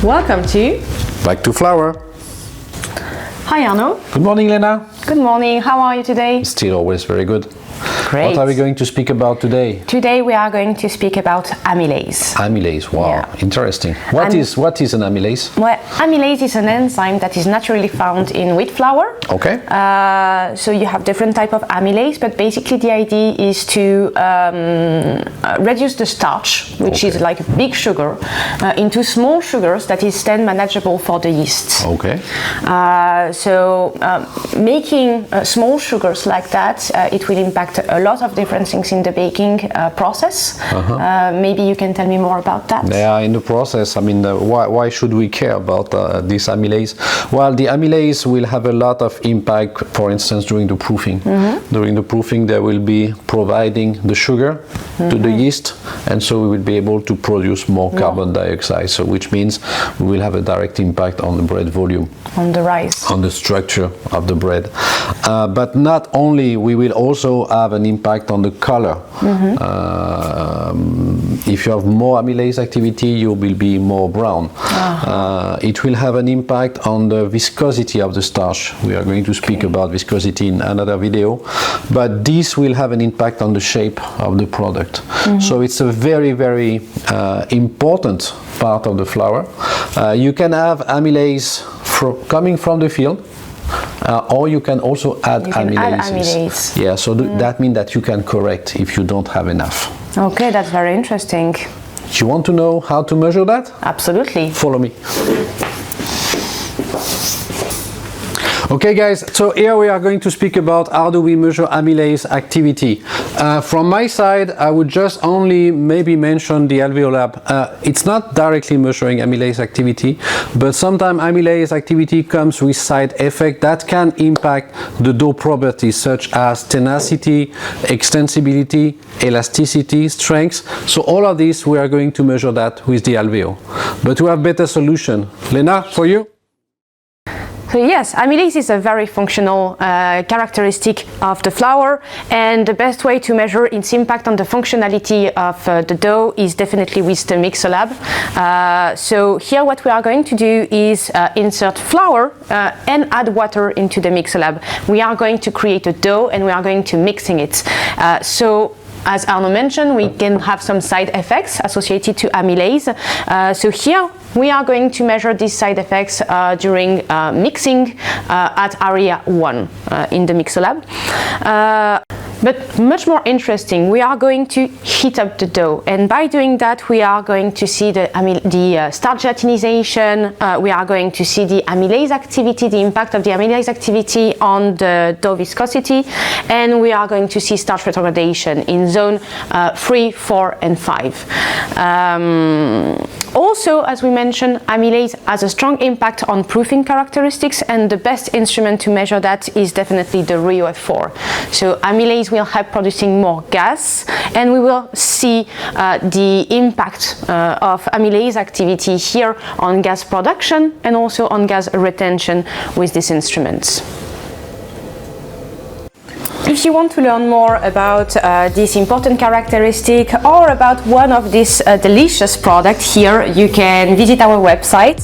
Welcome to Back to Flour. Hi Arno. Good morning, Lena. Good morning. How are you today? Still always very good. Great. What are we going to speak about today? Today we are going to speak about amylase. Amylase, wow, Yeah. interesting. What is an amylase? Well, amylase is an enzyme that is naturally found in wheat flour. Okay. So you have different type of amylase, but basically the idea is to reduce the starch, which is like big sugar, into small sugars that is then manageable for the yeast. Okay. Making small sugars like that, it will impact a lot of different things in the baking process. Maybe you can tell me more about that. Yeah, in the process, I mean, why should we care about this amylase? Well, the amylase will have a lot of impact, for instance, during the proofing. During the proofing, they will be providing the sugar to the yeast, and so we will be able to produce more carbon dioxide, so which means we will have a direct impact on the bread volume. On the rice. On the structure of the bread. But not only, we will also have an impact on the color. If you have more amylase activity, you will be more brown. It will have an impact on the viscosity of the starch. We are going to speak about viscosity in another video, but this will have an impact on the shape of the product. So it's a very, very important part of the flour. You can have amylase coming from the field, or you can also add amylases. Yeah, so that means that you can correct if you don't have enough. Okay, that's very interesting. You want to know how to measure that? Absolutely. Follow me. Okay guys, so here we are going to speak about how do we measure amylase activity. From my side, I would just only maybe mention the Alveolab. It's not directly measuring amylase activity, but sometimes amylase activity comes with side effects that can impact the dough properties such as tenacity, extensibility, elasticity, strength. So all of this, we are going to measure that with the Alveo. But we have better solution. Lena, for you? So yes, amylase is a very functional characteristic of the flour, and the best way to measure its impact on the functionality of the dough is definitely with the Mixolab. So here what we are going to do is insert flour and add water into the Mixolab. We are going to create a dough and we are going to mixing it. As Arno mentioned, we can have some side effects associated to amylase. So here we are going to measure these side effects during mixing at area 1 in the Mixolab. But much more interesting, we are going to heat up the dough, and by doing that we are going to see the starch gelatinization, we are going to see the amylase activity, the impact of the amylase activity on the dough viscosity, and we are going to see starch retrogradation in zone 3, 4 and 5. Also, as we mentioned, amylase has a strong impact on proofing characteristics, and the best instrument to measure that is definitely the RIO-F4. So amylase will help producing more gas, and we will see the impact of amylase activity here on gas production and also on gas retention with these instruments. If you want to learn more about this important characteristic or about one of these delicious products here, you can visit our website.